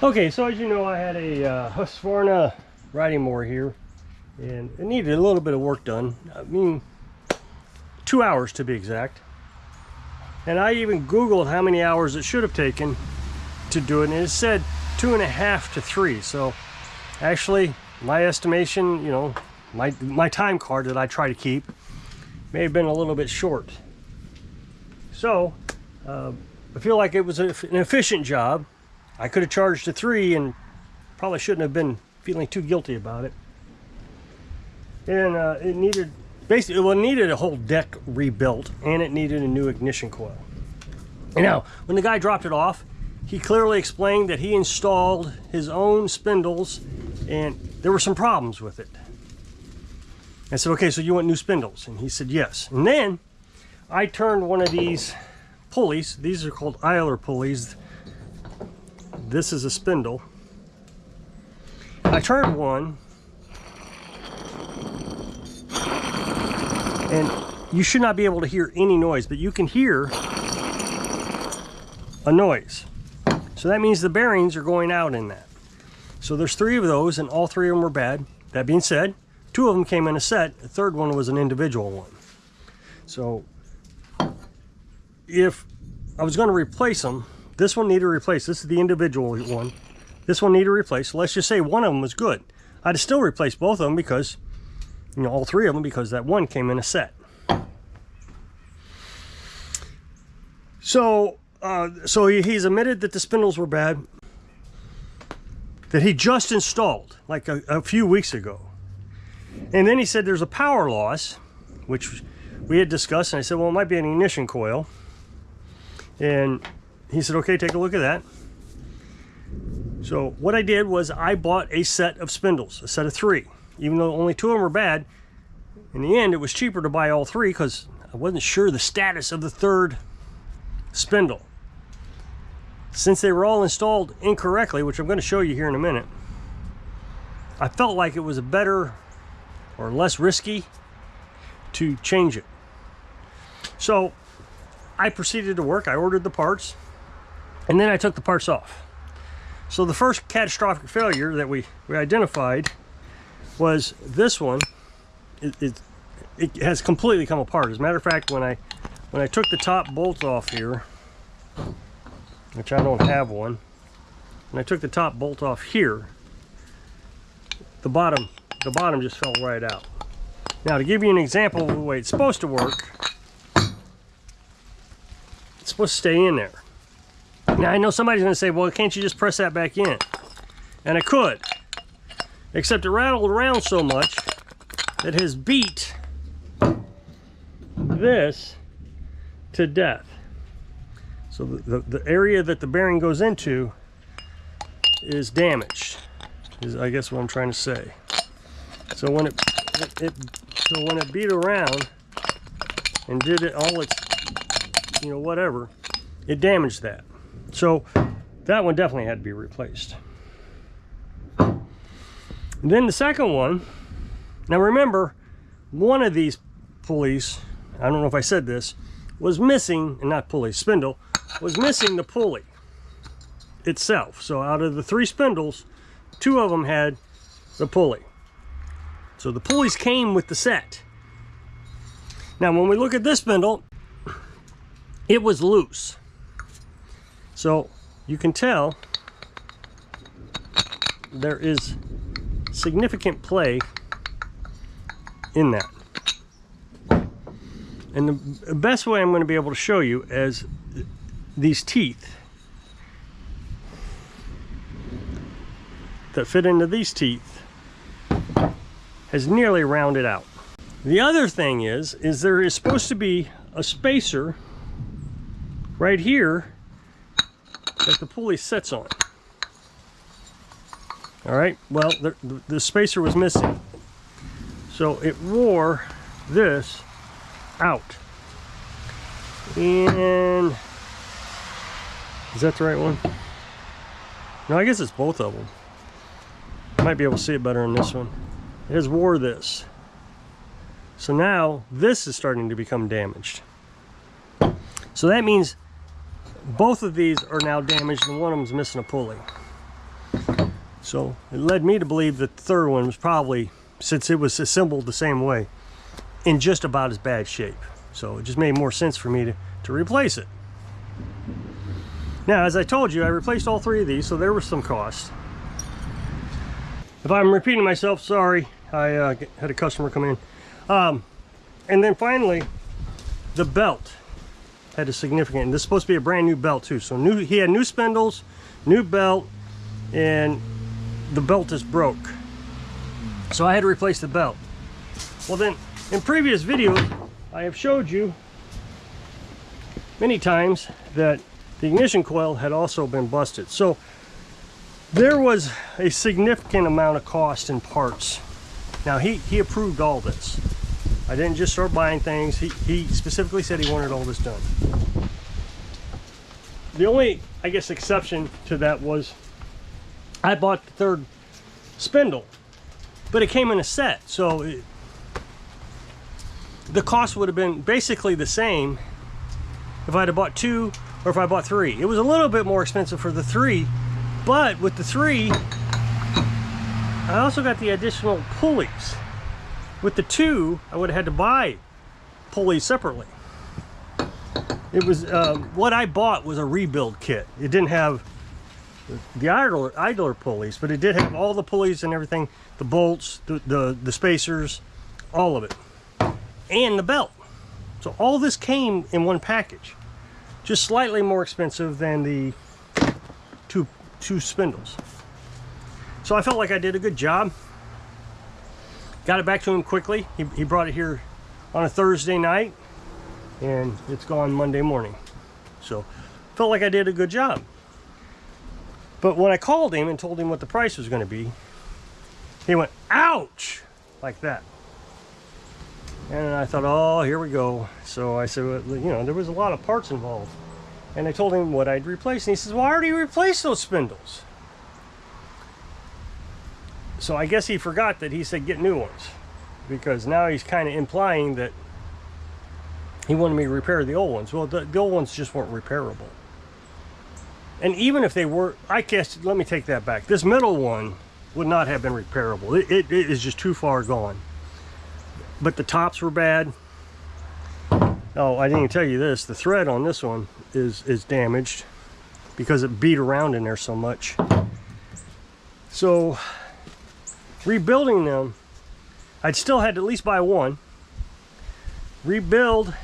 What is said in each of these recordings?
Okay, so as you know, I had a Husqvarna riding mower here, and it needed a little bit of work done. I mean, 2 hours to be exact. And I even Googled how many hours it should have taken to do it, and it said 2.5 to 3. So actually, my estimation, you know, my time card that I try to keep may have been a little bit short. So I feel like it was an efficient job. I could have charged a 3 and probably shouldn't have been feeling too guilty about it. And it needed, basically, well, it needed a whole deck rebuilt, and it needed a new ignition coil. And now, when the guy dropped it off, he clearly explained that he installed his own spindles, and there were some problems with it. I said, okay, so you want new spindles? And he said, yes. And then I turned one of these pulleys. These are called idler pulleys. This is a spindle. I turned one, and you should not be able to hear any noise, but you can hear a noise. So that means the bearings are going out in that. So there's 3 of those, and all 3 of them were bad. That being said, 2 of them came in a set. The third one was an individual one. So if I was going to replace them, this one needed replaced. This is the individual one. This one needed replaced. So let's just say one of them was good. I'd have still replaced both of them because, you know, all 3 of them, because that one came in a set. So, he's admitted that the spindles were bad, that he just installed like a few weeks ago. And then he said there's a power loss, which we had discussed, and I said, well, it might be an ignition coil. And he said, okay, take a look at that. So what I did was I bought a set of spindles, a set of 3. Even though only 2 of them were bad, in the end it was cheaper to buy all 3 because I wasn't sure the status of the third spindle. Since they were all installed incorrectly, which I'm going to show you here in a minute, I felt like it was a better or less risky to change it. So I proceeded to work. I ordered the parts, and then I took the parts off. So the first catastrophic failure that we identified was this one. It has completely come apart. As a matter of fact, when I took the top bolt off here, which I don't have one, when I took the top bolt off here, the bottom just fell right out. Now, to give you an example of the way it's supposed to work, it's supposed to stay in there. Now, I know somebody's going to say, well, can't you just press that back in? And I could, except it rattled around so much that it has beat this to death. So the area that the bearing goes into is damaged, is I guess what I'm trying to say. So when it beat around and did it all its, you know, whatever, it damaged that. So that one definitely had to be replaced. And then the second one, now remember, one of these pulleys, I don't know if I said this, was missing, and not pulley, spindle, was missing the pulley itself. So out of the 3 spindles, 2 of them had the pulley. So the pulleys came with the set. Now when we look at this spindle, it was loose. So you can tell there is significant play in that. And the best way I'm going to be able to show you is these teeth that fit into these teeth has nearly rounded out. The other thing is there is supposed to be a spacer right here that the pulley sits on. All right, well, the spacer was missing. So it wore this out. And is that the right one? No, I guess it's both of them. I might be able to see it better in this one. It has wore this. So now this is starting to become damaged. So that means both of these are now damaged and one of them's missing a pulley. So it led me to believe that the third one was probably, since it was assembled the same way, in just about as bad shape. So it just made more sense for me to replace it. Now, as I told you, I replaced all 3 of these, so there was some cost. If I'm repeating myself, sorry. I had a customer come in. And then finally, the belt had a significant, and this is supposed to be a brand new belt too. So he had new spindles, new belt, and the belt is broke. So I had to replace the belt. Well then, in previous videos, I have showed you many times that the ignition coil had also been busted. So there was a significant amount of cost in parts. Now he approved all this. I didn't just start buying things. He specifically said he wanted all this done. The only, I guess, exception to that was I bought the 3rd spindle, but it came in a set. So the cost would have been basically the same if I'd have bought 2 or if I bought 3. It was a little bit more expensive for the 3, but with the 3, I also got the additional pulleys. With the 2, I would have had to buy pulleys separately. It was, what I bought was a rebuild kit. It didn't have the idler pulleys, but it did have all the pulleys and everything, the bolts, the spacers, all of it, and the belt. So all this came in one package, just slightly more expensive than the two spindles. So I felt like I did a good job. Got it back to him quickly. He brought it here on a Thursday night, and it's gone Monday morning. So felt like I did a good job. But when I called him and told him what the price was going to be, he went, ouch, like that. And I thought, oh, here we go. So I said, well, you know, there was a lot of parts involved. And I told him what I'd replace. And he says, well, I already replaced those spindles. So I guess he forgot that he said get new ones, because now he's kind of implying that he wanted me to repair the old ones. Well, the old ones just weren't repairable. And even if they were, I guess, let me take that back. This middle one would not have been repairable. It is just too far gone. But the tops were bad. Oh, I didn't even tell you this. The thread on this one is damaged because it beat around in there so much. So rebuilding them, I'd still had to at least buy one, rebuild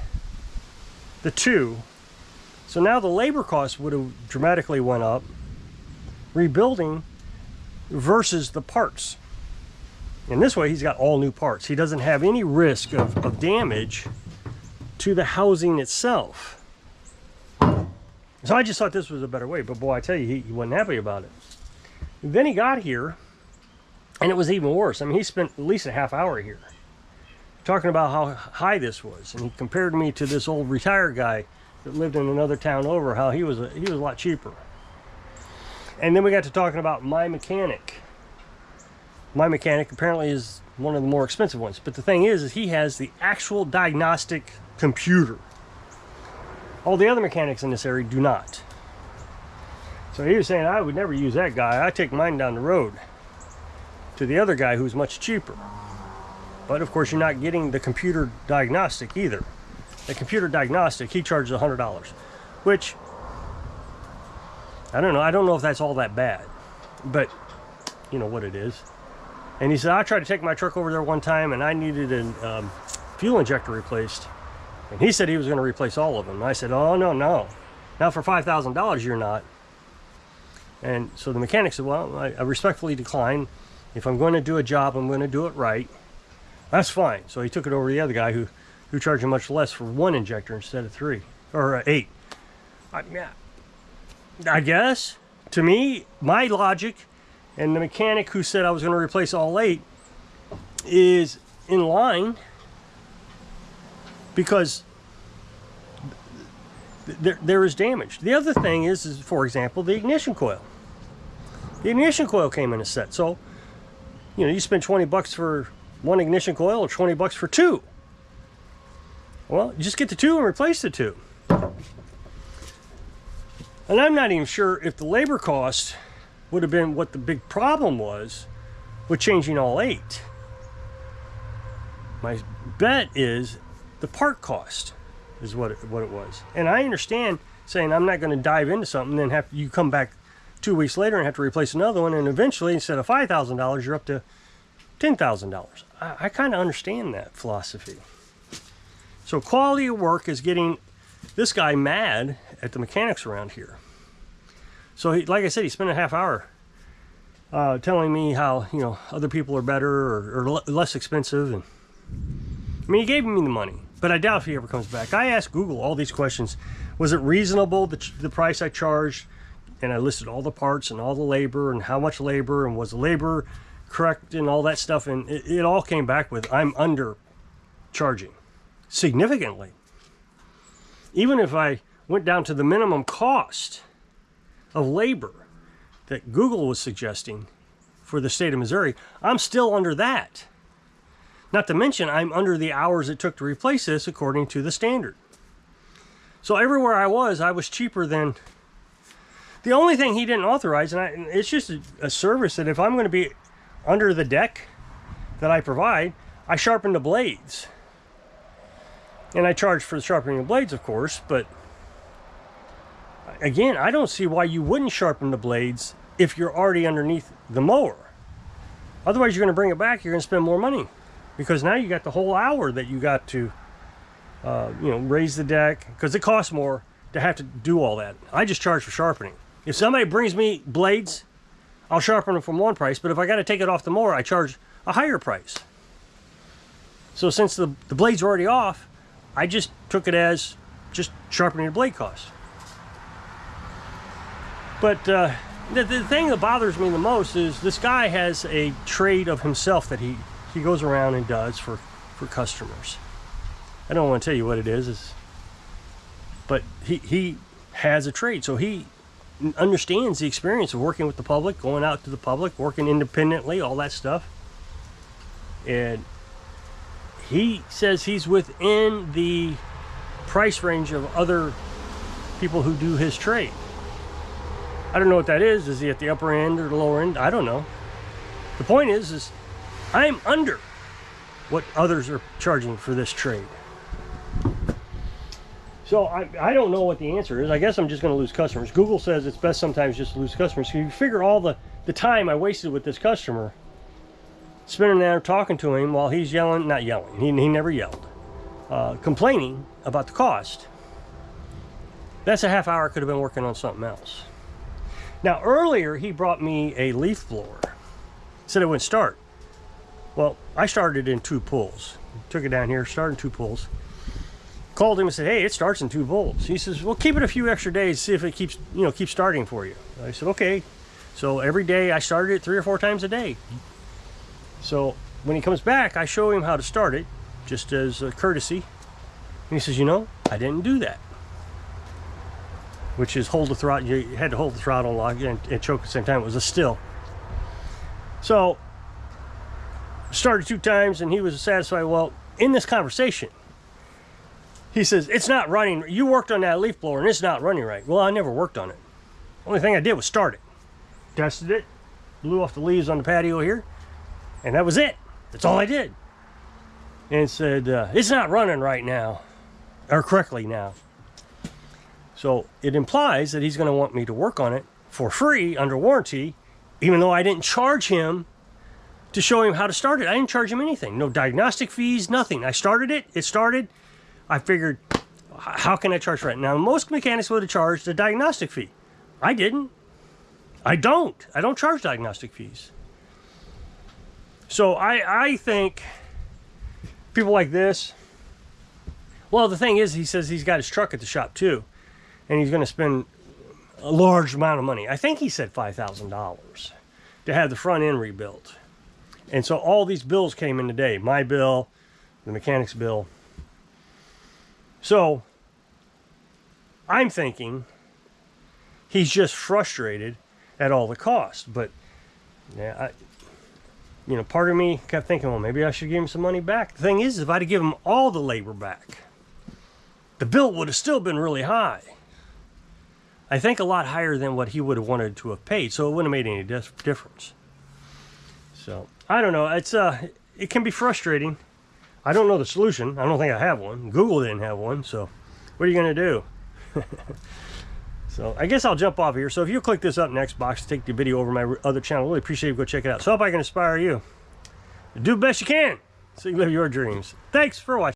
the 2. So now the labor costs would have dramatically went up, rebuilding versus the parts. And this way he's got all new parts. He doesn't have any risk of damage to the housing itself. So I just thought this was a better way, but boy, I tell you, he wasn't happy about it. And then he got here, and it was even worse. I mean, he spent at least a half hour here talking about how high this was, and he compared me to this old retired guy that lived in another town over, how he was a lot cheaper. And then we got to talking about my mechanic. My mechanic apparently is one of the more expensive ones, but the thing is he has the actual diagnostic computer. All the other mechanics in this area do not. So he was saying, I would never use that guy. I take mine down the road to the other guy who's much cheaper. But of course you're not getting the computer diagnostic either. The computer diagnostic, he charges $100, which I don't know. I don't know if that's all that bad, but you know what it is. And he said, I tried to take my truck over there one time and I needed a fuel injector replaced. And he said he was going to replace all of them. And I said, oh, no. Now for $5,000, you're not. And so the mechanic said, well, I respectfully decline. If I'm going to do a job, I'm going to do it right. That's fine. So he took it over to the other guy who charged him much less for 1 injector instead of 3 or 8. I guess, to me, my logic, and the mechanic who said I was going to replace all 8 is in line, because there is damage. The other thing is, for example, the ignition coil. The ignition coil came in a set. So, you know, you spend 20 bucks for 1 ignition coil or 20 bucks for 2. Well, just get the 2 and replace the 2. And I'm not even sure if the labor cost would have been what the big problem was with changing all 8. My bet is the part cost is what it was. And I understand saying I'm not going to dive into something, then have you come back 2 weeks later and have to replace another one, and eventually instead of $5,000 you're up to $10,000. I kind of understand that philosophy. So quality of work is getting this guy mad at the mechanics around here. So he, like I said, he spent a half hour telling me how, you know, other people are better or less expensive. And I mean, he gave me the money, but I doubt if he ever comes back. I asked Google all these questions. Was it reasonable, the price I charged? And I listed all the parts and all the labor and how much labor, and was the labor correct and all that stuff. And it all came back with, I'm under charging significantly. Even if I went down to the minimum cost of labor that Google was suggesting for the state of Missouri, I'm still under that. Not to mention, I'm under the hours it took to replace this according to the standard. So everywhere I was cheaper than... The only thing he didn't authorize, and it's just a service that if I'm going to be under the deck that I provide, I sharpen the blades. And I charge for the sharpening of blades, of course, but again, I don't see why you wouldn't sharpen the blades if you're already underneath the mower. Otherwise, you're going to bring it back, you're going to spend more money. Because now you got the whole hour that you got to, you know, raise the deck, because it costs more to have to do all that. I just charge for sharpening. If somebody brings me blades, I'll sharpen them from one price, but if I got to take it off the mower, I charge a higher price. So since the blades are already off, I just took it as just sharpening the blade cost. But the thing that bothers me the most is this guy has a trade of himself that he goes around and does for customers. I don't want to tell you what it is, but he has a trade. So he understands the experience of working with the public, going out to the public, working independently, all that stuff. And he says he's within the price range of other people who do his trade. I don't know what that is. Is he at the upper end or the lower end? I don't know. The point is I'm under what others are charging for this trade. So I don't know what the answer is. I guess I'm just going to lose customers. Google says it's best sometimes just to lose customers. So you figure all the time I wasted with this customer, spending there talking to him while he's yelling, not yelling, he never yelled, complaining about the cost. That's a half hour I could have been working on something else. Now earlier he brought me a leaf blower. Said it wouldn't start. Well, I started in 2 pulls. Took it down here, started in 2 pulls. Called him and said, hey, it starts in 2 pulls. He says, well, keep it a few extra days, see if it keeps starting for you. I said, okay. So every day I started it 3 or 4 times a day. So when he comes back, I show him how to start it, just as a courtesy. And he says, you know, I didn't do that. Which is hold the throttle. You had to hold the throttle lock and choke at the same time. It was a still. So started 2 times and he was satisfied. Well, in this conversation, he says, it's not running. You worked on that leaf blower and it's not running right. Well, I never worked on it. Only thing I did was start it. Tested it, blew off the leaves on the patio here, and that was it. That's all I did. And said, it's not running right now, or correctly now. So it implies that he's going to want me to work on it for free under warranty, even though I didn't charge him to show him how to start it. I didn't charge him anything. No diagnostic fees, nothing. I started it. It started. I figured, how can I charge for it? Now, most mechanics would have charged a diagnostic fee. I didn't. I don't charge diagnostic fees. So I think people like this, well, the thing is, he says he's got his truck at the shop too, and he's going to spend a large amount of money. I think he said $5,000 to have the front end rebuilt. And so all these bills came in today. My bill, the mechanic's bill. So I'm thinking he's just frustrated at all the cost. But yeah, part of me kept thinking, well, maybe I should give him some money back. The thing is, if I'd have given him all the labor back, the bill would have still been really high. I think a lot higher than what he would have wanted to have paid, so it wouldn't have made any difference. So I don't know. It's it can be frustrating. I don't know the solution. I don't think I have one. Google didn't have one, so what are you gonna do? So I guess I'll jump off here. So if you click this up next box to take the video over my other channel, really appreciate you. Go check it out. So I hope I can inspire you. Do the best you can so you live your dreams. Thanks for watching.